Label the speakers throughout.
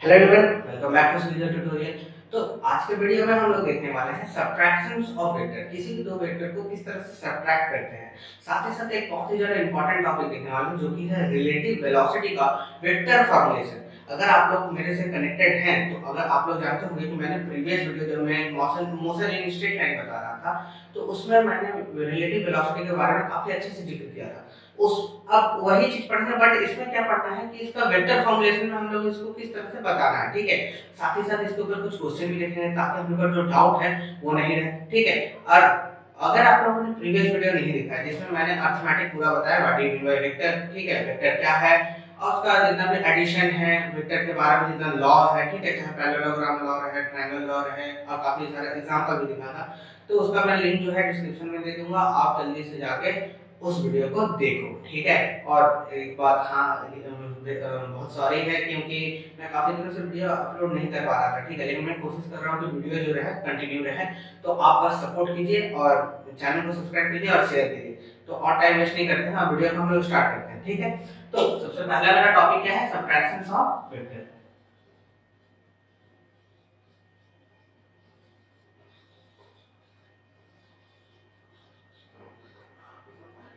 Speaker 1: Hello everyone, welcome back to civil tutorial. तो आज के वीडियो में हम लोग देखने वाले हैं सबट्रैक्शंस ऑफ वेक्टर। किसी भी दो वेक्टर को किस तरह से सबट्रैक्ट करते हैं। साथ ही साथ एक बहुत ही ज्यादा इंपॉर्टेंट टॉपिक देखने वाले हैं जो कि है रिलेटिव वेलोसिटी का वेक्टर फॉर्मुलेशन। अगर आप लोग मेरे से कनेक्टेड हैं तो अगर आप लोग जानते होंगे कि मैंने प्रीवियस वीडियो जब मैं motion motion in straight line बता रहा था तो उसमें मैंने रिलेटिव वेलोसिटी के बारे में काफी अच्छे से जिक्र किया था। उस अब वही चीज पढ़ना है, बट इसमें क्या पढ़ना है कि इसका वेक्टर फॉर्मुलेशन में हम लोग इसको किस तरह से बताना है। ठीक है, साथ ही साथ इसके ऊपर कुछ क्वेश्चन भी लिखे हैं ताकि हम लोग का जो डाउट है वो नहीं रहे। ठीक है, और अगर आप लोगों ने प्रीवियस वीडियो नहीं देखा है जिसमें मैंने अर्थमेटिक पूरा बताया what do you mean by vector, ठीक है, वेक्टर क्या है और उसका जितना भी एडिशन है वेक्टर के बारे में जितना लॉ है, ठीक है, चाहे पैरेललोग्राम लॉ है, ट्रायंगल लॉ है और काफी सारे एग्जांपल भी दिखा था। तो उसका मैं लिंक जो है डिस्क्रिप्शन में दे दूंगा, आप जल्दी से जाके उस वीडियो को देखो। ठीक है, और एक बात हाँ, बहुत सॉरी है क्योंकि मैं काफी दिनों से वीडियो अपलोड नहीं कर पा रहा था। ठीक है, लेकिन मैं कोशिश कर रहा हूँ कि वीडियो जो रहे कंटिन्यू रहे। तो आप बस सपोर्ट कीजिए और चैनल को सब्सक्राइब कीजिए और शेयर कीजिए। तो और टाइम वेस्ट नहीं करते हैं, वीडियो को हम लोग स्टार्ट करते हैं। ठीक है, तो सबसे पहला मेरा टॉपिक क्या है, सबट्रैक्शंस ऑफ वेक्टर।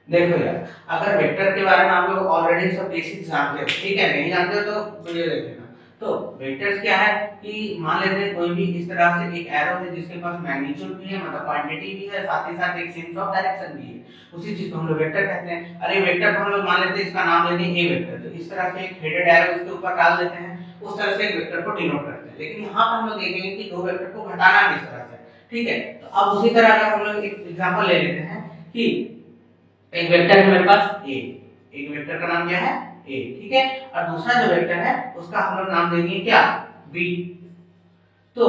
Speaker 1: देखो यार, अगर वेक्टर के बारे में आप लोग ऑलरेडी सब बेसिक जानते हो, ठीक है, नहीं जानते हो तो वीडियो देख लेना। तो वेक्टर्स क्या है कि मान लेते हैं कोई भी इस तरह से एक एरो है जिसके पास मैग्नीट्यूड भी है, मतलब क्वांटिटी भी है, साथ ही साथ एक सेंस ऑफ डायरेक्शन भी है। उसी चीज को हम लोग वेक्टर कहते हैं। अरे वेक्टर को हम लोग मान लेते हैं इसका नाम लेते हैं ए वेक्टर, तो इस तरह से एक हेडेड एरो इसके ऊपर डाल देते हैं, उस तरह से एक वेक्टर को डिनोट करते हैं। लेकिन यहाँ पर हम लोग देखेंगे कि दो वेक्टर को घटाना किस तरह से। ठीक है, तो अब उसी तरह अगर हम लोग एक एग्जांपल ले लेते हैं कि एक वेक्टर है मेरे पास ए, एक वेक्टर का नाम क्या है ए, ठीक है, और दूसरा जो वेक्टर है उसका हम लोग नाम देंगे क्या, बी। तो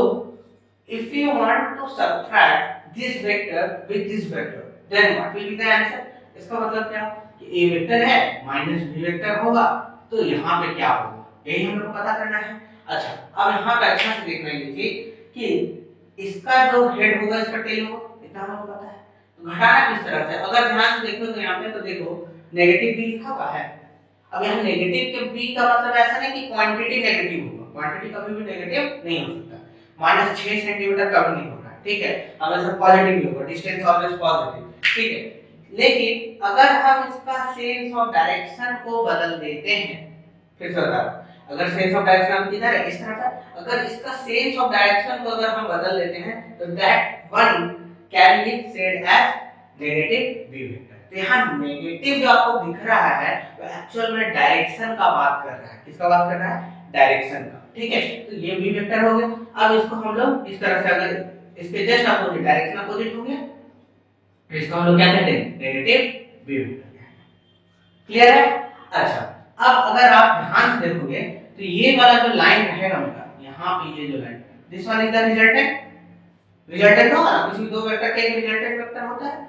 Speaker 1: if you want to subtract this vector with this vector then what will be the answer। इसका मतलब क्या कि a वेक्टर है माइनस b वेक्टर होगा, तो यहाँ पे क्या होगा यही हम लोग को पता करना है। अच्छा, अब यहाँ पे अच्छा से देखना लीजिए कि इसका जो हेड होगा इसका टेल होगा, इतना हमको पता है। तो घटाना किस तरह से, अगर ध्यान से देखो तो यहाँ पे तो देखो नेगेटिव b लिखा हुआ है। अब यहाँ नेगेटिव के b का मतलब ऐसा नहीं कि क्वांटिटी नेगेटिव होगा, क्वांटिटी कभी भी नेगेटिव नहीं हो सकता। -6 सेंटीमीटर कभी नहीं होगा, ठीक है, हमेशा पॉजिटिव ही होगा, डिस्टेंस ऑलवेज पॉजिटिव। ठीक है, लेकिन अगर हम इसका सेंस ऑफ डायरेक्शन को बदल देते हैं, फिर से बता, अगर सेंस ऑफ डायरेक्शन किधर है इस तरफ है, अगर इसका सेंस ऑफ डायरेक्शन को अगर हम बदल देते हैं तो that one can be said as negative B vector. तो यहाँ नेगेटिव जो आपको दिख रहा है वो एक्चुअल में डायरेक्शन का बात कर रहा है, किसका बात कर रहा है, डायरेक्शन का। ठीक है, तो ये बी वेक्टर हो गया। अब इसको हम लोग इस तरह से, अगर इसके जस्ट अपोजिट डायरेक्शन अपोजिट हो गया, इसको हम लोग क्या कहते हैं, नेगेटिव बी वेक्टर। क्लियर है। अच्छा, अब अगर आप ध्यान से देखोगे तो ये वाला जो लाइन रहेगा मेरा यहाँ पे, ये जो line, this one is the resultant, resultant होगा ना, किसी दो वेक्टर का एक रिजल्टेंट वेक्टर होता है।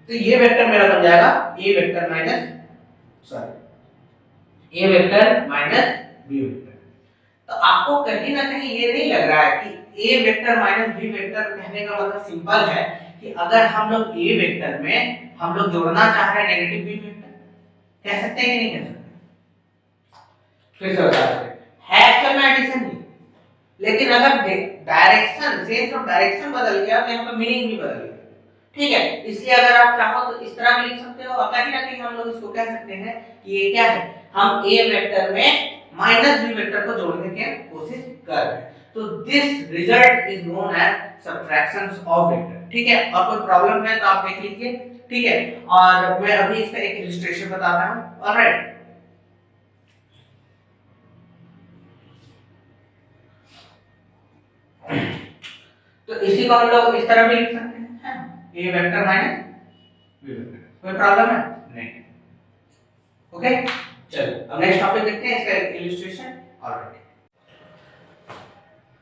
Speaker 1: तो ये वेक्टर मेरा बन जाएगा ए वेक्टर माइनस, सॉरी, ए वेक्टर माइनस बी वेक्टर। तो आपको कहीं ना कहीं ये नहीं लग रहा है कि ए वेक्टर माइनस बी वेक्टर कहने का मतलब सिंपल है कि अगर हम लोग ए वेक्टर में हम लोग जोड़ना चाह रहे हैं नेगेटिव बी वेक्टर, कह सकते हैं कि नहीं कह सकते, फिर से बता सकते हैं एक्चुअल में एडिशन नहीं, लेकिन अगर डायरेक्शन, सेंस ऑफ डायरेक्शन बदल गया तो यहाँ पर मीनिंग भी बदल गया। ठीक है, इसलिए अगर आप चाहो तो इस तरह भी लिख सकते हो, और कहीं ना कहीं हम लोग इसको कह सकते हैं कि ये क्या है, हम ए वेक्टर में माइनस बी वेक्टर को जोड़ने की कोशिश कर रहे हैं। तो this result is known as subtractions of vector. ठीक है, और कोई प्रॉब्लम है तो आप देख लीजिए। ठीक है, और मैं अभी इसका एक इलस्ट्रेशन बताता हूं। ऑलराइट, तो इसी को हम लोग इस तरह भी लिख सकते हैं, ए वेक्टर माइनस बी वेक्टर। कोई प्रॉब्लम है नहीं। ओके, चलो अब नेक्स्ट टॉपिक देखते हैं, इसका इलस्ट्रेशन। ऑलराइट,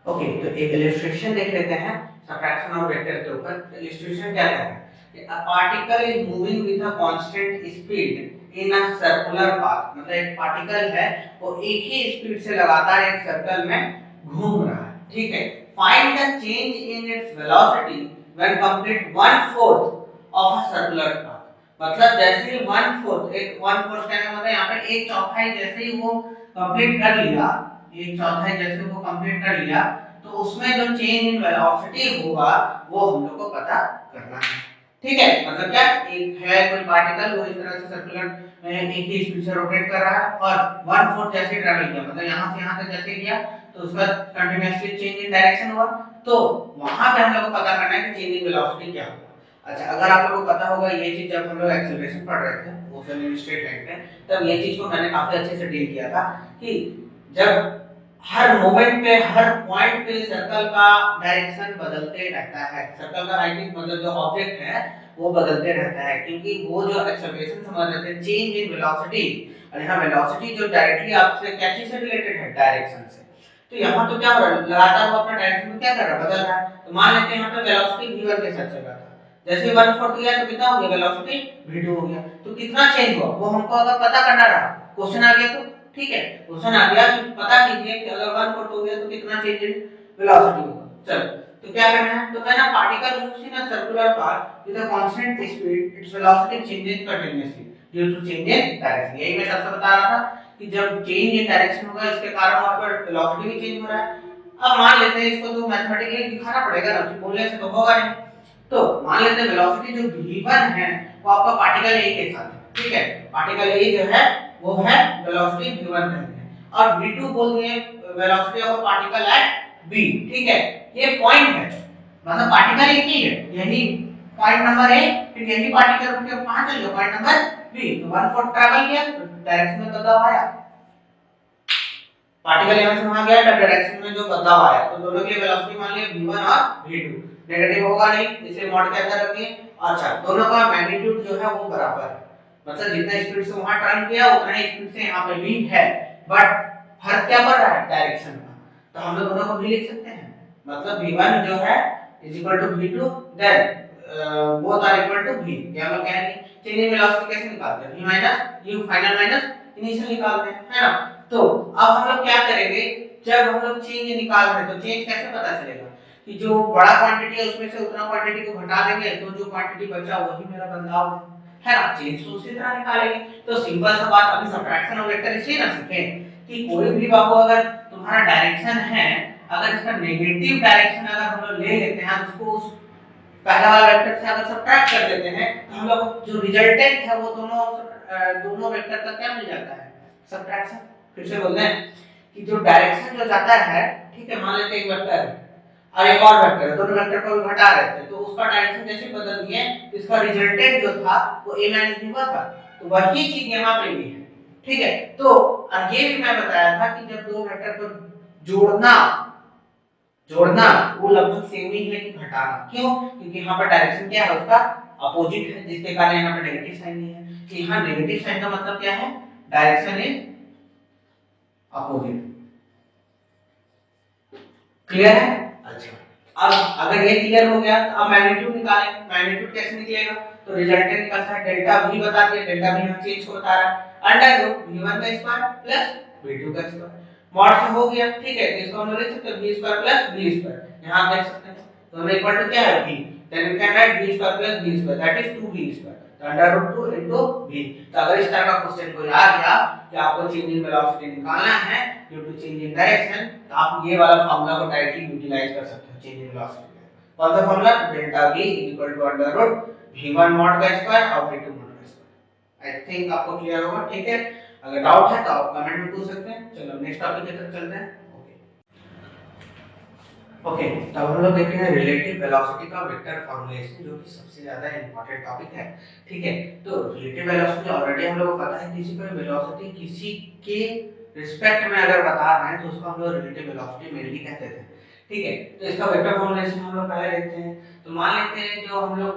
Speaker 1: ओके, तो एक इलस्ट्रेशन देख लेते हैं सबट्रैक्शन ऑफ वेक्टर के ऊपर। इलस्ट्रेशन क्या कहता है कि a particle is moving with a constant speed in a circular path. मतलब एक पार्टिकल है वो एक ही स्पीड से लगातार एक सर्कल में घूम रहा है। ठीक है, find the change in its velocity when complete 1/4 of a circular path. मतलब जैसे ही 1/4, एक 1/4 कहने का मतलब यहाँ पे एक चौथाई जैसे ही वो कंप्लीट कर लिया, एक चौथाई जैसे वो कंप्लीट कर लिया, तो उसमें जो चेंज इन वेलोसिटी होगा वो हम लोग को पता करना है। ठीक है, मतलब क्या, एक है कोई पार्टिकल वो इस तरह से सर्कुलर एक ही स्पीड से रोटेट कर रहा है और 1/4 जैसे ट्रैवल किया, मतलब यहाँ से यहाँ तक जैसे किया तो उसका कंटिन्यूअसली चेंज इन डायरेक्शन हुआ, तो वहां पे हम लोग को पता करना है कि चेंज इन वेलोसिटी क्या होगा। अच्छा, अगर आप लोगों को पता होगा ये चीज जब हम लोग एक्सेलरेशन पढ़ रहे थे वो फिर स्ट्रेट लाइन पे, तब ये चीज को मैंने काफी अच्छे से डील किया था कि जब हर मोमेंट पे हर पॉइंट पे सर्कल का डायरेक्शन बदलते रहता है, सर्कल का राइटिंग मतलब जो ऑब्जेक्ट है वो बदलते रहता है, क्योंकि वो जो एक्सेलरेशन समझ रहे थे चेंज इन वेलोसिटी, और यहाँ वेलोसिटी जो डायरेक्टली आपसे क्या चीज से रिलेटेड है, डायरेक्शन से, तो यहाँ तो क्या हो रहा है, लगातार वो अपना डायरेक्शन क्या कर रहा है, बदल रहा है। तो मान लेते हैं यहाँ पे वेलोसिटी v1 के साथ चल रहा था, जैसे 1/4 गया तो कितना हो गया, वेलोसिटी v2 हो गया, तो कितना चेंज हुआ वो हमको अगर पता करना रहा, क्वेश्चन आ गया तो ठीक है, क्वेश्चन आ गया कि पता कीजिए कि अगर 1/4 हो गया तो कितना चेंज इन वेलोसिटी होगा। चलो, तो क्या करना है, तो कहना particle moves in a circular path with a constant speed, its velocity changes continuously due to change in direction. यही मैं सबसे बता रहा था कि जब चेंज इन डायरेक्शन होगा इसके कारण वहां पर वेलोसिटी भी चेंज हो रहा है। अब मान लेते हैं इसको तो मैथमेटिकली दिखाना पड़ेगा ना, बोलने से तो होगा नहीं। तो मान लेते हैं वेलोसिटी जो v1 है वो आपका पार्टिकल A के साथ है, ठीक है, पार्टिकल A जो है वो है वेलोसिटी v1 कहते हैं, और v2 बोल दिए velocity of particle at b, ठीक है, ये पॉइंट है, मतलब पार्टिकल एक ही है, यही पॉइंट नंबर A, फिर यही पार्टिकल उठ के कहां चल गया, पॉइंट नंबर b, तो 1/4 ट्रैवल किया तो डायरेक्शन में बदलाव आया, पार्टिकल यहां से वहां गया तो डायरेक्शन में जो बदलाव आया, तो दोनों की वेलोसिटी मान लिया v1 और v2, नेगेटिव होगा नहीं इसलिए मॉड के अंदर रखिए। अच्छा, दोनों का मैग्नीट्यूड जो है वो बराबर है, मतलब जितना स्पीड से वहां टर्न किया उतना ही स्पीड से यहाँ पे भी है, बट फर्क क्या पड़ रहा है, डायरेक्शन का, तो हम लोग दोनों को भी लिख सकते हैं, मतलब v1 जो है is equal to v2, then both are equal to v, ये हम लोग कहेंगे चेंज इन वेलोसिटी कैसे निकालते हैं, v minus u final minus initial निकालते हैं, है ना। तो अब हम लोग क्या करेंगे, जब हम लोग चेंज निकाल रहे हैं तो चेंज कैसे पता चलेगा कि जो बड़ा क्वांटिटी है उसमें से उतना क्वांटिटी को घटा देंगे तो जो क्वांटिटी बचा वही मेरा बदलाव है ना, चेंज तो उसी तरह निकालेंगे। तो सिंपल सा बात, अभी सब्ट्रैक्शन और वेक्टर इसलिए ना सीखे कि कोई भी बाबू अगर तुम्हारा डायरेक्शन है, अगर इसका नेगेटिव डायरेक्शन अगर हम लोग ले लेते हैं उसको उस पहला वाला वेक्टर से अगर सब्ट्रैक्ट कर देते हैं तो हम लोग जो रिजल्टेंट है वो दोनों वेक्टर का क्या मिल जाता है, सब्ट्रैक्शन। फिर से बोलते हैं कि जो डायरेक्शन जो जाता है, ठीक है, मान लेते हैं एक वेक्टर है और एक और वेक्टर है, दोनों वेक्टर को घटा रहे थे तो उसका डायरेक्शन जैसे बदल दिए तो इसका रिजल्टेंट जो था वो a b हुआ था, तो वही चीज यहाँ पे भी है, ठीक है। तो और ये भी मैं बताया था कि जब दो वेक्टर को जोड़ना जोड़ना वो लगभग सेम ही है कि घटाना, क्यों, क्योंकि यहाँ पर डायरेक्शन क्या है उसका अपोजिट है, जिसके कारण यहाँ पर नेगेटिव साइन नहीं है, कि यहाँ नेगेटिव साइन का मतलब क्या है, डायरेक्शन इज अपोजिट, क्लियर है। अच्छा, अब अगर ये क्लियर हो गया तो अब मैग्नीट्यूड निकालें, मैग्नीट्यूड कैसे निकलेगा, तो रिजल्टेंट निकलता है डेल्टा v, बता दिया डेल्टा v हम चेंज को बता रहा है, अंडर रूट v1 का स्क्वायर प्लस v2 का स्क्वायर, मॉड से हो गया, ठीक है, तो इसको हम लिख सकते हैं v square plus v square, यहां आप देख सकते हैं दोनों इक्वल टू क्या है v, then we can write v square plus v square, that is 2v square, तो अंडर रूट 2 इनटू v। तो अगर इस तरह का क्वेश्चन कोई आ गया कि आपको चेंज इन वेलोसिटी निकालना है due to change in direction, तो आप ये वाला फार्मूला को डायरेक्टली यूटिलाइज कर सकते हो चेंज इन वेलोसिटी में। कौन सा formula, delta v equal to under root v1 mod का स्क्वायर और v2 मॉड का स्क्वायर। आई थिंक आपको क्लियर होगा, ठीक है, अगर डाउट है तो आप कमेंट में पूछ सकते हैं। चलो नेक्स्ट टॉपिक की तरफ चलते हैं। ओके, तब हम लोग देखते हैं रिलेटिव वेलोसिटी का वेक्टर फॉर्मूलेशन, जो कि सबसे ज्यादा इंपॉर्टेंट टॉपिक है, ठीक है। तो रिलेटिव वेलोसिटी ऑलरेडी हम लोग को पता है, किसी कोई वेलोसिटी किसी के रिस्पेक्ट में अगर बता रहे हैं तो उसको हम लोग रिलेटिव वेलोसिटी मेनली कहते थे, ठीक है। तो इसका वेक्टर फॉर्मूलेशन हम लोग पहले देखते हैं। तो मान लेते हैं जो हम लोग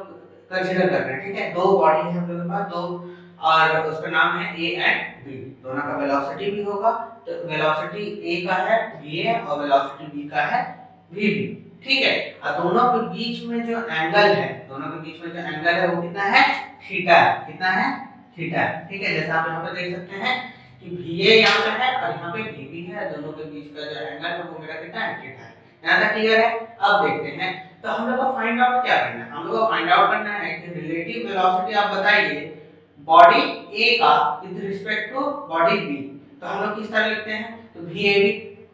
Speaker 1: कंसीडर कर रहे हैं, ठीक है, दो बॉडी है हम लोग के पास, दो, और उसका नाम है ए एंड बी, दोनों का वेलोसिटी भी होगा, तो वेलोसिटी ए का है va और वेलोसिटी बी का है vb, ठीक है, और दोनों के बीच में जो एंगल है, दोनों के बीच में जो एंगल है वो कितना है, थीटा है, कितना है, थीटा है, ठीक है। जैसे आप यहाँ पे देख सकते हैं कि va यहाँ पे है और यहाँ पे vb है, दोनों के बीच का जो एंगल है वो मेरा कितना है, थीटा है। यहाँ तक क्लियर है। अब देखते हैं, तो हम लोग को फाइंड आउट क्या करना है, हम लोग को फाइंड आउट करना है कि रिलेटिव वेलोसिटी आप बताइए बॉडी a का with respect to body b, तो हम लोग किस तरह लिखते हैं, तो vab,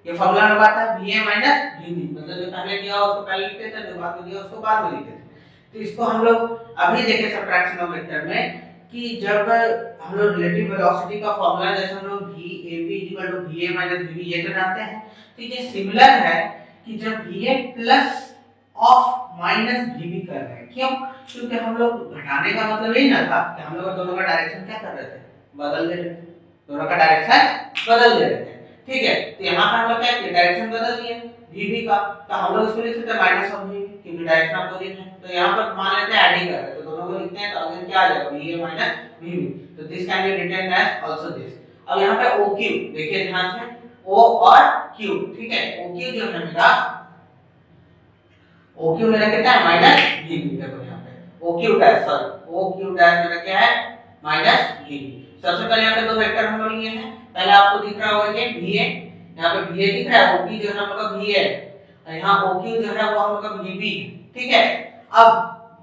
Speaker 1: ये फॉर्मूला में आता है VA माइनस VB, मतलब जो पहले दिया हो उसको पहले लिखते थे, जो बाद में दिया उसको बाद में लिखते थे। तो इसको हम लोग अभी देखे सब्ट्रैक्शन ऑफ वेक्टर में कि जब हम लोग रिलेटिव वेलोसिटी का फॉर्मूला जैसे हम लोग VAB VA माइनस VB ये तो जानते हैं, तो ये सिमिलर है कि जब VA plus of minus VB कर रहे हैं, क्यों? क्योंकि हम लोग घटाने का मतलब यही ना था कि हम लोग दोनों का डायरेक्शन क्या कर रहे थे, बदल दे रहे थे, दोनों का डायरेक्शन बदल दे रहे थे, ठीक है। तो यहाँ पर हम लोग क्या किया, डायरेक्शन बदल दिए VB का, तो हम लोग इसको लिख सकते हैं माइनस ऑफ VB क्योंकि डायरेक्शन अपोजिट है। तो यहाँ पर मान लेते हैं एडिंग कर रहे हैं, तो दोनों को लिखते हैं, तो अगेन क्या आ जाएगा VA माइनस VB, तो this can be written as also this. अब यहाँ पे OQ देखिए ध्यान से, O और Q, ठीक है। OQ जो है मेरा, OQ मेरा कितना है माइनस VB, देखो यहाँ पे OQ dash, sorry OQ dash मेरा क्या है माइनस VB। सबसे पहले यहाँ पे दो वेक्टर हम लोग लिए हैं, पहले आपको दिख रहा होगा कि VA, यहाँ पे VA दिख रहा है, OP जो है हम लोग का VA है, और यहाँ OQ जो है वो हम लोग का VB, ठीक है। अब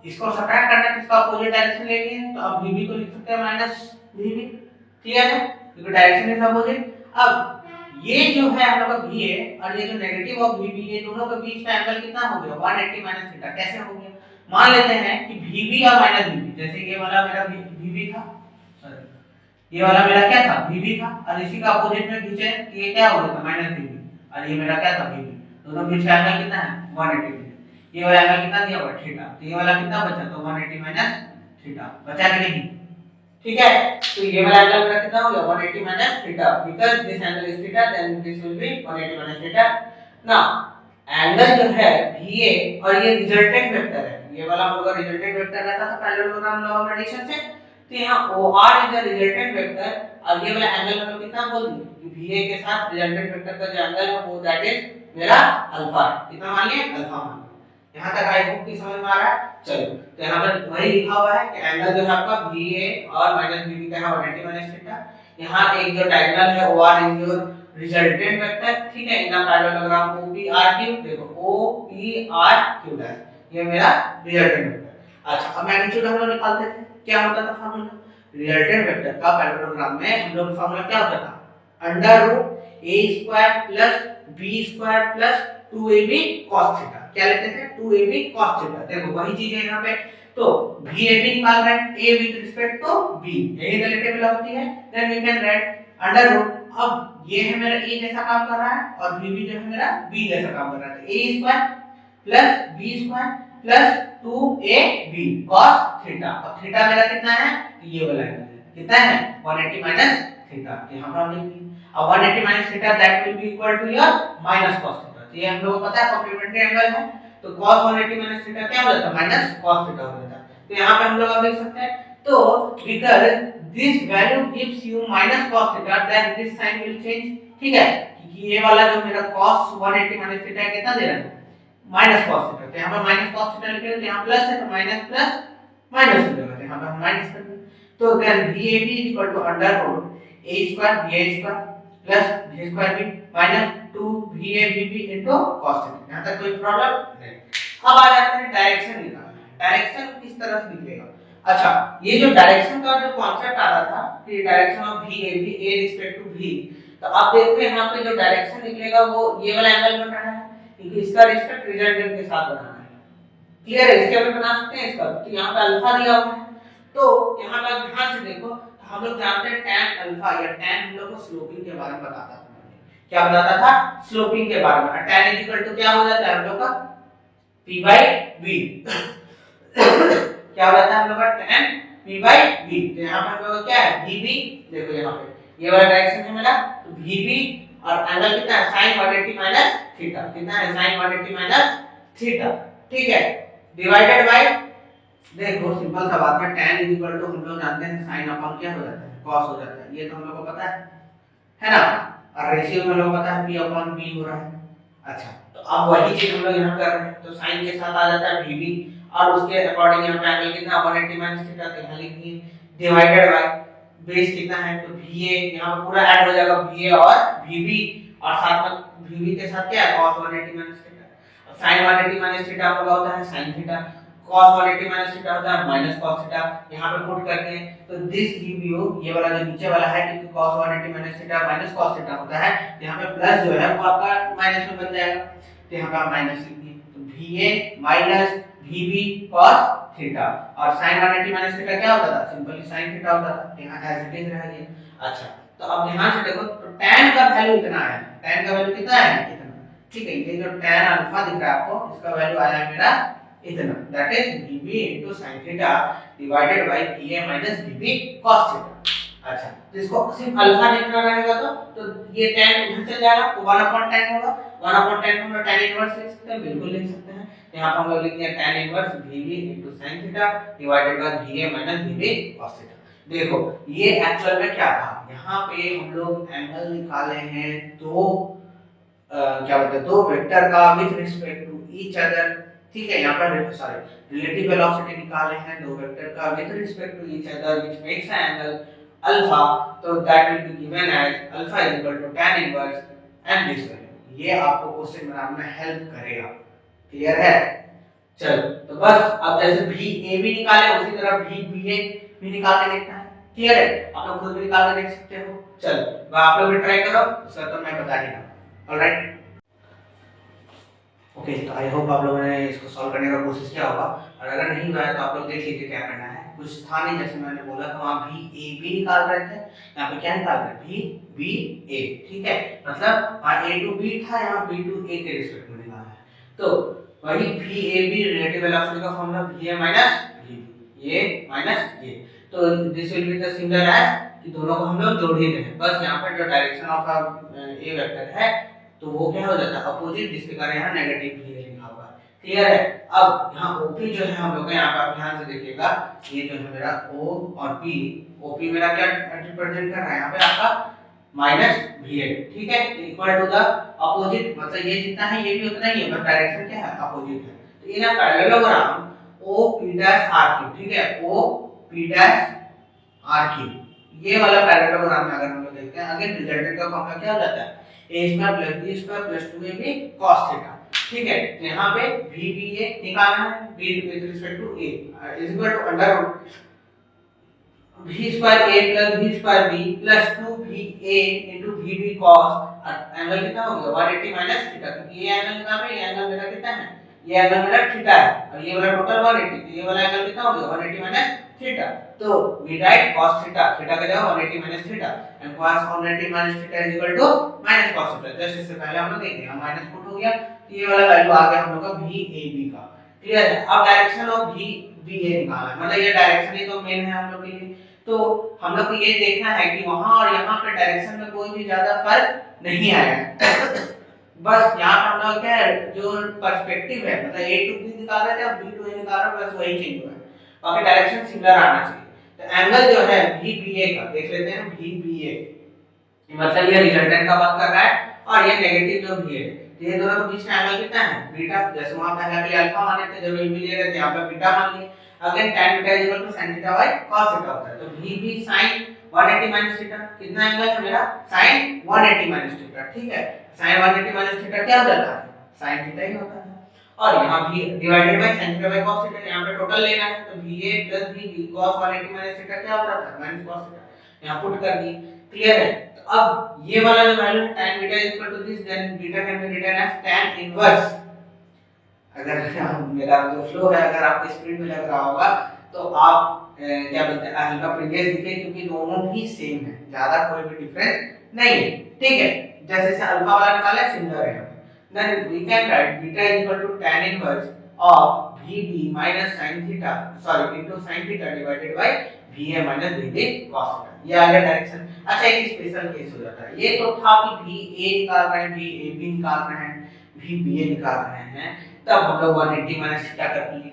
Speaker 1: इसको सब्ट्रैक्ट करना है, इसका अपोजिट डायरेक्शन लेनी है, तो अब VB को लिख सकते हैं माइनस VB, क्लियर है, क्योंकि डायरेक्शन इज अपोजिट। अब ये जो है हम लोग का VA और ये जो नेगेटिव ऑफ VB, ये दोनों के बीच का एंगल कितना हो गया 180 माइनस थीटा। कैसे हो गया, मान लेते हैं कि VB और माइनस VB, जैसे ये वाला मेरा VB था, सॉरी ये वाला मेरा क्या था VB था, और इसी का अपोजिट में खींचे कि ये क्या हो गया था माइनस VB, और ये मेरा क्या था VB, दोनों बीच का एंगल कितना है 180 डिग्री। ये वाला एंगल कितना दिया हुआ थीटा, तो ये वाला कितना बचा, तो 180 माइनस थीटा बचा कि नहीं, ठीक है। तो ये वाला एंगल मेरा कितना हो गया 180 minus theta, because this angle is theta then this will be 180 minus theta. Now angle जो है VA और ये रिजल्टेंट वेक्टर है, ये वाला हम लोग का रिजल्टेंट वेक्टर रहता था पैरेललोग्राम लॉ ऑफ एडिशन से, तो यहाँ OR is the resultant vector, और ये वाला एंगल हम लोग कितना बोल दिए कि VA के साथ रिजल्टेंट वेक्टर का जो एंगल है वो दैट इज मेरा अल्फा, कितना मान लिया अल्फा मान। यहाँ तक आई होप कि समझ में आ रहा है। चलो तो यहाँ पर वही लिखा हुआ है कि एंगल जो है आपका VA और माइनस VB का है 180 माइनस थीटा। यहाँ एक जो डायगोनल है OR is your resultant vector, ठीक है, इन अ पैरेललोग्राम OPRQ, देखो OPRQ डैश, ये मेरा रिजल्टेंट वेक्टर। अच्छा अब मैग्नीट्यूड हम लोग निकालते थे, क्या होता था फार्मूला, रिजल्टेंट वेक्टर का पैरेललोग्राम में हम लोग फार्मूला क्या होता था, √a² + b² + 2ab cos theta, क्या लेते थे 2ab cos थीटा। देखो वही चीज है यहाँ पे, तो VAB निकाल रहे हैं a with respect to b, यही रिलेटिव वेलोसिटी है, देन वी कैन राइट √ अब ये है मेरा a जैसा काम कर रहा है और VB जो है मेरा b जैसा काम कर रहा है, a² + b² + 2ab cos theta. अब थीटा मेरा कितना है, ये वाला एंगल है, कितना है 180 माइनस थीटा, यहाँ पर हम लिख दिए। अब 180 minus theta that will be equal to your minus cos theta, तो ये हम लोगों को पता है कॉम्प्लीमेंट्री एंगल है, तो cos 180 माइनस थीटा क्या हो जाता है माइनस cos थीटा हो जाता है। तो यहाँ पे हम लोग अब लिख सकते हैं, तो because this value gives you minus cos theta then this sign will change, ठीक है, क्योंकि ये वाला जो मेरा cos 180 माइनस थीटा है कितना दे रहा है माइनस cos थीटा, तो यहाँ पे माइनस cos थीटा लिखेंगे, तो यहाँ प्लस है तो माइनस प्लस माइनस हो जाएगा, यहाँ पे हम माइनस कर देंगे, तो then VAB √a² VA² plus v² minus 2VABB into cos theta. यहां तक कोई प्रॉब्लम नहीं। अब आ जाते हैं डायरेक्शन निकालना है, डायरेक्शन किस तरह से निकलेगा। अच्छा ये जो डायरेक्शन का जो कांसेप्ट आ रहा था कि direction of VAB a respect to v, तो आप देखो यहाँ पे जो डायरेक्शन निकलेगा वो ये वाला एंगल बन रहा है, क्योंकि इसका रिस्पेक्ट रिजल्टेंट के साथ बनाना है, क्लियर है, इसके भी बना सकते हैं इसका, तो यहाँ पे अल्फा दिया हुआ है, तो यहाँ पे ध्यान से देखो, हम लोग जानते हैं tan अल्फा या tan हम लोग को स्लोपिंग के बारे में बताता था, क्या बताता था स्लोपिंग के बारे में, tan इक्वल टू क्या हो जाता है हम लोग का p/v क्या हो जाता है हम लोग का tan p/v, तो यहाँ पे हम लोग क्या है vb, देखो यहाँ पे ये वाला डायरेक्शन है मेरा, तो vb और एंगल कितना है sin 180 माइनस थीटा, कितना है sin 180 माइनस थीटा, ठीक है, डिवाइडेड बाय, देखो सिंपल सा बात है, tan इक्वल टू हम लोग जानते हैं sin अपन क्या हो जाता है cos हो जाता है, ये तो हम लोग को पता है ना, और रेशियो में हम लोग को पता है p/b हो रहा है। अच्छा तो अब वही चीज हम लोग यहाँ कर रहे हैं, तो sin के साथ आ जाता है vb और उसके अकॉर्डिंग यहाँ पे एंगल कितना 180 माइनस थीटा, तो यहाँ लिख दिए डिवाइडेड बाय बेस कितना है, तो va यहाँ पे पूरा ऐड हो जाएगा va और vb, और साथ में vb के साथ क्या है cos 180 minus theta, sin 180 minus theta हम लोग होता है sin theta, cos 180 minus theta होता है माइनस cos थीटा, यहाँ पे पुट करके तो दिस गिव यू, ये वाला जो नीचे वाला है क्योंकि cos 180 minus theta minus cos theta होता है, यहाँ पे प्लस जो है वो आपका माइनस में बन जाएगा, तो यहाँ पे आप माइनस लिख दिए, तो VA minus VB cos theta, और sin 180 माइनस थीटा क्या होता था, सिंपली sin थीटा होता था, यहाँ एज इट इज रह गया। अच्छा तो अब ध्यान से देखो, तो tan का वैल्यू इतना है, tan का वैल्यू कितना है, इतना, ठीक है, ये जो tan अल्फा दिख रहा है आपको, इसका वैल्यू आया है मेरा इतना, that is VB sin theta divided by VA minus VB cos theta. अच्छा तो इसको सिर्फ अल्फा देखना रहेगा तो ये tan इधर चल जाएगा तो 1/tan होगा, 1/tan को हम tan इनवर्स लिख सकते हैं, बिल्कुल लिख सकते हैं, यहाँ पर हम लोग लिख दिया tan inverse VB sin theta divided by VA minus VB cos theta. देखो ये एक्चुअल में क्या था, यहाँ पे हम लोग एंगल निकाले हैं तो क्या बोलते हैं, दो वेक्टर का with respect to each other, ठीक है, यहाँ पर सॉरी रिलेटिव वेलोसिटी निकाले हैं दो वेक्टर का with respect to each other which makes an angle alpha, तो that will be given as alpha is equal to tan inverse and this value, ये आपको क्वेश्चन बनाने में हेल्प करेगा, क्लियर है। चलो तो बस अब जैसे VAB निकाले उसी तरह VBA भी निकाल के देखना है, क्लियर है, आप लोग खुद भी निकाल के देख सकते हो। चलो आप लोग भी ट्राई करो, सर तो मैं बता ही रहा, ऑलराइट ओके। तो आई होप आप लोगों ने इसको सॉल्व करने का कोशिश किया होगा, और अगर नहीं हुआ है तो आप लोग देख लीजिए क्या करना है, कुछ था नहीं, जैसे मैंने बोला तो वहाँ VAB निकाल रहे थे, यहाँ पे क्या निकाल रहे हैं VBA, ठीक है, मतलब वहाँ A to B था, यहाँ B to A के रिस्पेक्ट में निकाला है, तो वही VAB रिलेटिव वेलोसिटी का फॉर्मूला VA माइनस VB, ये माइनस ये, तो this will be the similar as कि दोनों को हम लोग जोड़ ही रहे हैं, बस यहाँ पर जो डायरेक्शन ऑफ A वेक्टर है तो वो क्या हो जाता है अपोजिट, जिसके कारण यहाँ नेगेटिव भी लिखा हुआ है, क्लियर है। अब यहाँ OP जो है हम लोग का, यहाँ पर ध्यान से देखिएगा, ये जो है मेरा O और P, OP मेरा क्या रिप्रेजेंट कर रहा है यहाँ पे आपका माइनस VA, ठीक है, इक्वल टू द अपोजिट, मतलब ये जितना है ये भी उतना ही है, बस डायरेक्शन क्या है अपोजिट है, तो ये ना पैरेललोग्राम OP'RQ, ठीक है, OP'RQ, ये वाला पैरेललोग्राम में अगर हम लोग देखते हैं, अगेन रिजल्टेंट का फॉर्मूला क्या हो जाता है a² + b² + 2ab cos theta, ठीक है, तो यहाँ पे VBA निकालना है, b with respect to a is equal to under root v² a + v² b + 2va into vb cos, angle कितना हो गया 180 माइनस थीटा, क्योंकि ये एंगल निकाल रहे हैं, ये एंगल मेरा कितना है, ये एंगल मेरा थीटा है, और ये वाला टोटल 180, तो ये वाला एंगल कितना हो गया 180 माइनस थीटा, तो we write cos theta, theta का जगह 180 minus theta, and cos 180 minus theta is equal to minus cos theta, जैसे इससे पहले हम लोग देख लिया, माइनस पुट हो गया, तो ये वाला वैल्यू आ गया हम लोग का VAB का, क्लियर है। अब डायरेक्शन ऑफ VBA निकालना है, मतलब ये डायरेक्शन ही तो मेन है हम लोग के लिए, तो हम लोग को ये देखना है कि वहां और यहाँ पे डायरेक्शन में कोई भी ज्यादा फर्क नहीं आया बस यहाँ पे हम लोग क्या है जो पर्सपेक्टिव है, मतलब A to B निकाल रहे थे, अब B to A निकाल रहे हैं, बस वही चेंज हुआ है, बाकी डायरेक्शन सिमिलर आना चाहिए। तो एंगल जो है VBA का देख लेते हैं, VBA मतलब ये रिजल्टेंट का बात कर रहा है, और ये नेगेटिव जो भी है, ये दोनों के बीच में एंगल कितना है बीटा, जैसे वहां पहले के लिए अल्फा माने थे, जब ये भी ले रहे थे यहाँ पर बीटा मान लिए, again tan beta equal to sin theta by cos theta होता है, तो VB sin 180 माइनस थीटा कितना एंगल है मेरा sin 180 माइनस थीटा, ठीक है, sin 180 माइनस थीटा क्या हो जाता है sin थीटा ही होता है, और यहाँ भी divided by sin theta by cos theta, यहाँ पे टोटल लेना है, तो VA + VB cos 180 minus theta क्या होता है माइनस cos थीटा, यहाँ पुट कर दिए, क्लियर है। तो अब ये वाला जो वैल्यू है tan beta equal to this, then beta can be written as tan inverse, अगर मेरा जो फ्लो है अगर आपको स्क्रीन में लग रहा होगा तो आप क्या बोलते हैं हल्का प्रीवियस दिखे, क्योंकि दोनों ही सेम है, ज्यादा कोई भी डिफरेंस नहीं है, ठीक है, जैसे से अल्फा वाला निकाला है सिमिलर है, then we can write beta equal to tan inverse of VB minus sin theta sorry into sin theta divided by VA minus VB cos theta, ये आ गया डायरेक्शन। अच्छा एक स्पेशल केस हो जाता है, ये तो था कि VA निकाल रहे हैं, VAB निकाल रहे हैं, VBA निकाल रहे हैं, तब हम लोग 180 माइनस थीटा कर लिए,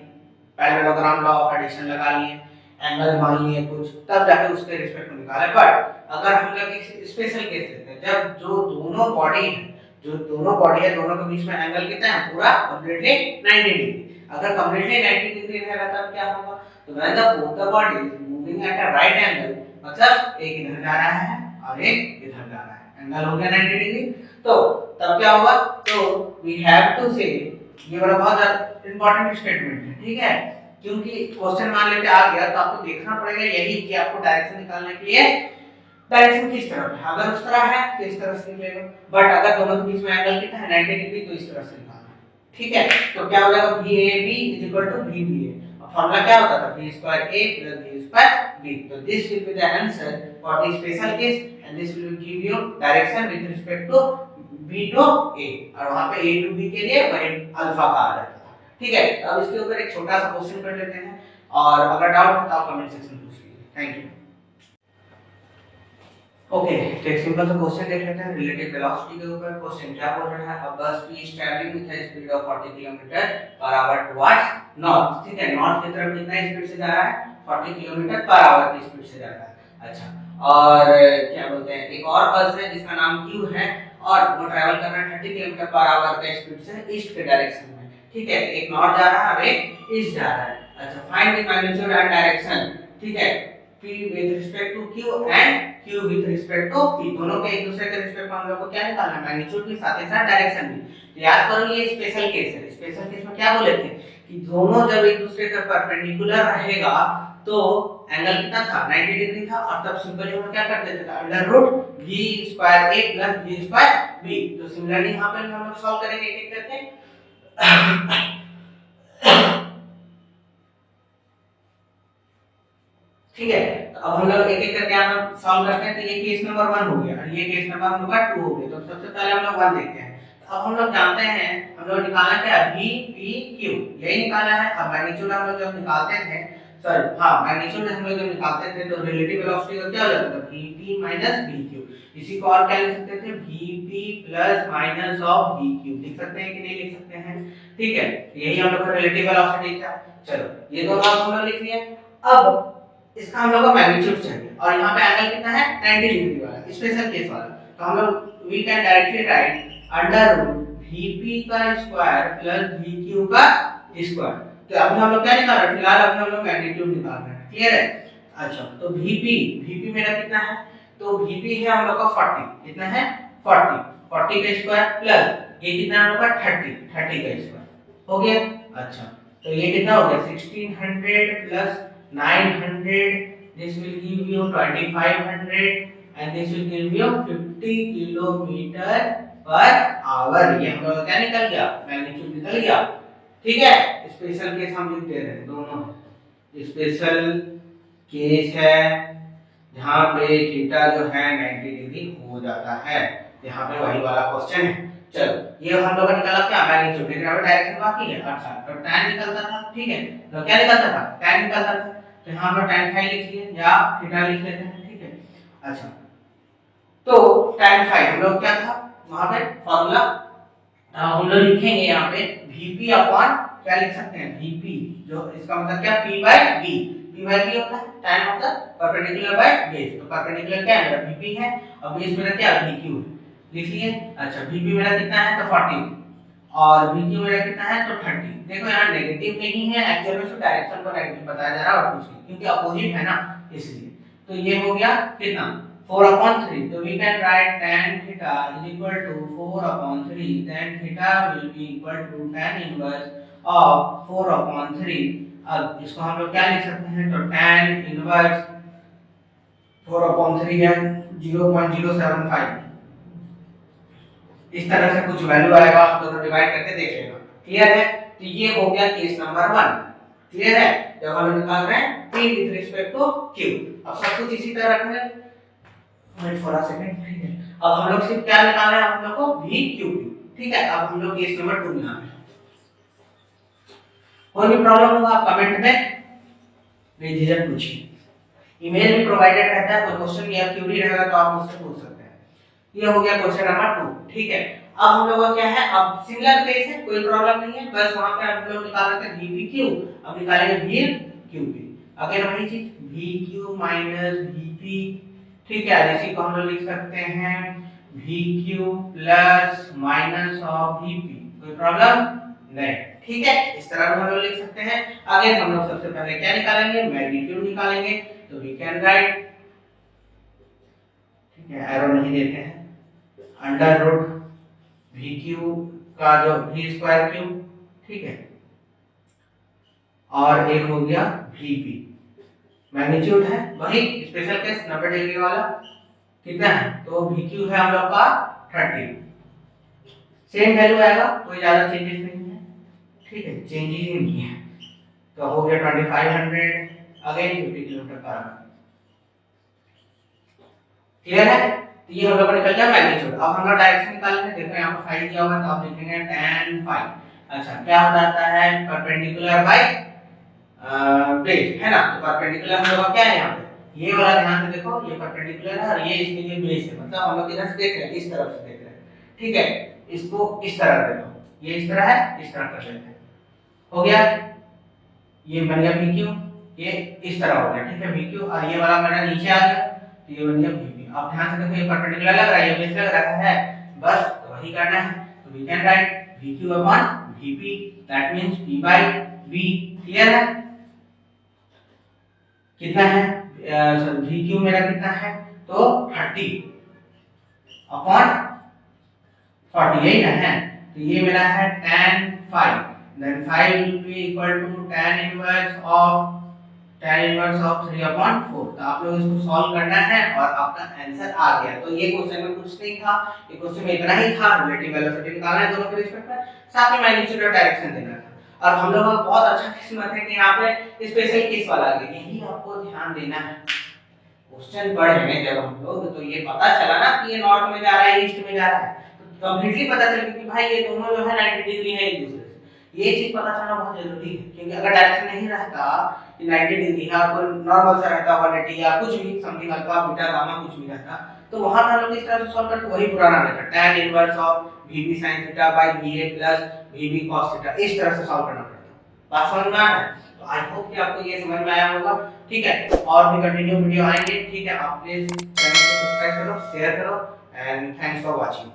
Speaker 1: पैरेललोग्राम लॉ ऑफ एडिशन लगा लिए, एंगल मान लिए कुछ, तब जाके उसके रिस्पेक्ट में निकाले। बट अगर हम लोग एक स्पेशल केस लेते हैं, जब जो दोनों बॉडी है, जो दोनों बॉडी है, दोनों के बीच में एंगल कितना है पूरा कंप्लीटली 90 डिग्री, अगर कंप्लीटली 90 डिग्री रहेगा तब क्या होगा, तो when the both the body moving at a right angle, मतलब एक इधर जा रहा है और एक इधर जा रहा है, एंगल हो गया 90 डिग्री, तो तब क्या होगा, तो वी हैव टू से, ये बड़ा बहुत इंपॉर्टेंट स्टेटमेंट है, ठीक है, क्योंकि क्वेश्चन मान लेते आ गया तो आपको देखना पड़ेगा यही कि आपको डायरेक्शन निकालने के लिए डायरेक्शन किस तरफ है। अगर उस तरह है तो इस तरह से निकलेगा, बट अगर दोनों के बीच में एंगल कितना है 90 डिग्री तो इस तरह से निकालना है। ठीक है, तो क्या हो जाएगा VAB VBA। फॉर्मूला क्या होता था b square a plus b square b। तो this will be the answer for the special case and this will give you direction with respect to b to a, और वहां पे a to b के लिए वही alpha का आ जाता है। ठीक है, अब इसके ऊपर एक छोटा सा क्वेश्चन कर लेते हैं, और अगर डाउट हो तो आप कमेंट सेक्शन में पूछ लीजिए। Thank you. ओके, तो एक सिंपल सा क्वेश्चन देख लेते हैं रिलेटिव वेलोसिटी के ऊपर। क्वेश्चन क्या बोल रहा है, अ बस be travelling with a speed of 40 kilometre per hour towards north. ठीक है, नॉर्थ की तरफ कितना स्पीड से जा रहा है 40 किलोमीटर पर आवर की स्पीड से जा रहा है। अच्छा, और क्या बोलते हैं, एक और बस है जिसका नाम क्यू है और वो ट्रैवल कर रहा है 30 किलोमीटर पर आवर के स्पीड से ईस्ट के डायरेक्शन में। ठीक है, एक नॉर्थ जा रहा है और एक ईस्ट जा रहा है। अच्छा, find the magnitude and direction. ठीक है, p with respect to q and q with respect to p, दोनों के एक दूसरे के रिस्पेक्ट में हम लोग को क्या निकालना है, मैग्नीट्यूड के साथ ही साथ डायरेक्शन भी। तो याद करो ये स्पेशल केस है। स्पेशल केस में क्या बोले थे कि दोनों जब एक दूसरे के परपेंडिकुलर रहेगा तो एंगल कितना था 90 डिग्री था, और तब सिंपली हम क्या कर देते थे under root v square a plus v square b। तो सिमिलरली यहां पे हम लोग सॉल्व करेंगे एक एक करके। ठीक है, तो अब हम लोग एक एक करके हम सॉल्व करते हैं। तो ये केस नंबर 1 हो गया और ये केस नंबर हम लोग का 2 हो गया। तो सबसे पहले हम लोग 1 देखते हैं। तो अब हम लोग जानते हैं हम लोग निकालना क्या है v p q, यही निकालना है। अब मैग्नीट्यूड हम लोग जब निकालते थे, सॉरी हां, मैग्नीट्यूड हम लोग जब निकालते थे तो रिलेटिव वेलोसिटी का क्या हो जाता था vp माइनस vq। इसी को और क्या लिख सकते थे vp plus minus of vq, लिख सकते हैं कि नहीं लिख सकते हैं। ठीक है, यही हम लोग का रिलेटिव वेलोसिटी था। चलो ये दोनों हम लोग लिख लिए। अब इसका हम लोग को मैग्नीट्यूड चाहिए और यहाँ पे एंगल कितना है 90 डिग्री वाला, स्पेशल केस वाला। तो हम लोग we can directly write under root vp का स्क्वायर प्लस vq का स्क्वायर। तो अभी हम लोग क्या निकाल रहे हैं, फिलहाल अभी हम लोग मैग्नीट्यूड निकाल रहे हैं। क्लियर है? अच्छा, तो vp मेरा कितना है, तो vp है हम लोग का 40, कितना है 40, 40 का स्क्वायर प्लस ये कितना हम लोग का 30, 30 का स्क्वायर हो गया। अच्छा, तो ये कितना हो गया 1600 plus 900, this will give you 2500 and this will give you 50 kilometre per hour. ये हम लोग क्या निकल गया, मैग्नीट्यूड निकल गया। ठीक है, स्पेशल केस हम लिख दे रहे हैं, दोनों स्पेशल केस है जहां पे थीटा जो है 90 डिग्री हो जाता है। यहाँ पे वही वाला क्वेश्चन है। चलो ये हम लोग का निकला क्या मैग्नीट्यूड, लेकिन अब डायरेक्शन बाकी है। अच्छा, तो tan निकलता था। ठीक है, तो क्या निकलता था tan निकलता था, तो यहाँ पर tan फाई लिख लिए या थीटा लिख लेते हैं। ठीक है, अच्छा तो tan फाई हम लोग क्या था वहां पे फॉर्मूला हम लोग लिखेंगे यहाँ पे vp अपॉन क्या लिख सकते हैं vp, जो इसका मतलब क्या p by b, p by b होता है tan मतलब परपेंडिकुलर बाय बेस। तो परपेंडिकुलर क्या है मेरा vp है और बेस मेरा क्या vq है, लिख लिए। अच्छा, vp मेरा कितना है तो 40 और vq मेरा कितना है तो 30। देखो यहाँ नेगेटिव नहीं है, एक्चुअल में डायरेक्शन को नेगेटिव बताया जा रहा है और कुछ नहीं, क्योंकि अपोजिट है ना इसलिए। तो ये हो गया कितना 4/3। तो we can write tan theta is equal to 4/3, then theta will be equal to tan inverse of 4/3। अब इसको हम लोग क्या लिख सकते हैं, तो tan inverse 4/3 है 0.075। इस तरह से कुछ वैल्यू आएगा, आप दोनों डिवाइड करके देख लेना। क्लियर है? तो ये हो गया केस नंबर 1। क्लियर है? जब हम निकाल रहे हैं p with respect to q। अब सब कुछ इसी तरह रखना है। Wait for a second. ठीक है, अब हम लोग सिर्फ क्या निकालना है, हम लोग को vq। ठीक है, अब हम लोग केस नंबर 2 में आ गए। कोई भी प्रॉब्लम होगा आप कमेंट में बेझिझक पूछिए। ईमेल भी प्रोवाइडेड रहता है, कोई क्वेश्चन या क्वेरी रहेगा तो आप मुझसे पूछ सकते हैं। ये हो गया क्वेश्चन नंबर 2। ठीक है, अब हम लोग का क्या है, अब सिमिलर केस है, कोई प्रॉब्लम नहीं है, बस वहां पे हम लोग निकाल रहे थे vpq, अब निकालेंगे vqp। अगेन वही चीज vq माइनस vp। ठीक है, इसी को हम लोग लिख सकते हैं vq plus minus of vp। कोई प्रॉब्लम नहीं। ठीक है, इस तरह हम लोग लिख सकते हैं। आगे हम लोग सबसे पहले क्या निकालेंगे, मैग्नीट्यूड निकालेंगे। तो वी कैन राइट, ठीक है एरो नहीं देते हैं, अंडर रूट vq का जो v स्क्वायर क्यूब। ठीक है, और एक हो गया VP। मैग्नीट्यूड है वही स्पेशल केस 90 डिग्री वाला, कितना है तो VQ है हम लोग का 30। सेम वैल्यू आएगा, कोई ज्यादा चेंजेस नहीं है, ठीक है, चेंजेस ही नहीं है। तो हो गया 2500 again 50 kilometre per hour. Clear है? तो ये हम लोग का निकल गया मैग्नीट्यूड। अब हम लोग डायरेक्शन निकालने हैं, देखो यहाँ पर फाइव दिया हुआ है तो आप लिखेंगे tan phi। अच्छा क्या हो जाता है परपेंडिकुलर बाय बेस, है ना? तो परपेंडिकुलर हम लोग का क्या है यहाँ पे, ये वाला ध्यान से देखो, ये परपेंडिकुलर है और ये इसके लिए बेस है, मतलब हम लोग इधर से देख रहे हैं, इस तरफ से देख रहे हैं, ठीक है। इसको इस तरह देखो, ये इस तरह है, इस तरह कर लेते हैं, हो गया, ये बन गया PQ, ये इस तरह हो गया, ठीक है PQ, और ये वाला मेरा नीचे आ गया तो ये बन गया VP। अब ध्यान से देखो ये परपेंडिकुलर लग रहा है, ये बेस लग रहा है, बस तो वही करना है। तो we can write VQ upon VP, that means P by V। Clear है? कितना है VQ मेरा कितना है तो 30 अपॉन 40, यही ना है, तो ये मेरा है tan phi, then phi will be equal to tan inverse of 3 upon 4। तो आप लोग इसको सॉल्व करना है और आपका आंसर आ गया। तो ये क्वेश्चन में कुछ नहीं था, ये क्वेश्चन में इतना ही था, रिलेटिव वेलोसिटी निकालना है दोनों के रिस्पेक्ट में, साथ में मैग्नीट्यूड और डायरेक्शन देना था। और हम लोगों का बहुत अच्छा किस्मत है कि यहाँ पे स्पेशल केस वाला आ गया, यही आपको ध्यान देना है। क्वेश्चन पढ़ रहे हैं जब हम लोग तो ये पता चला ना कि ये नॉर्थ में जा रहा है ईस्ट में जा रहा है, तो कंप्लीटली पता चल गया कि भाई ये दोनों जो है 90 डिग्री है एक दूसरे से। ये चीज पता चलना बहुत जरूरी है, क्योंकि अगर डायरेक्शन नहीं रहता कि 90 डिग्री है और कोई नॉर्मल सा रहता 180 या कुछ भी समथिंग अल्फा बीटा गामा कुछ भी रहता, तो वहां पे हम लोग इस तरह से सॉल्व करके वही पुराना रहता tan inverse of VB sin theta by VA plus VB cos theta, इस तरह से सॉल्व करना पड़ता। बात समझ में आ रहा है? तो आई होप कि आपको ये समझ में आया होगा, ठीक है। और भी कंटिन्यू वीडियो आएंगे, ठीक है। आप प्लीज चैनल को सब्सक्राइब करो, शेयर करो, एंड थैंक्स फॉर वाचिंग।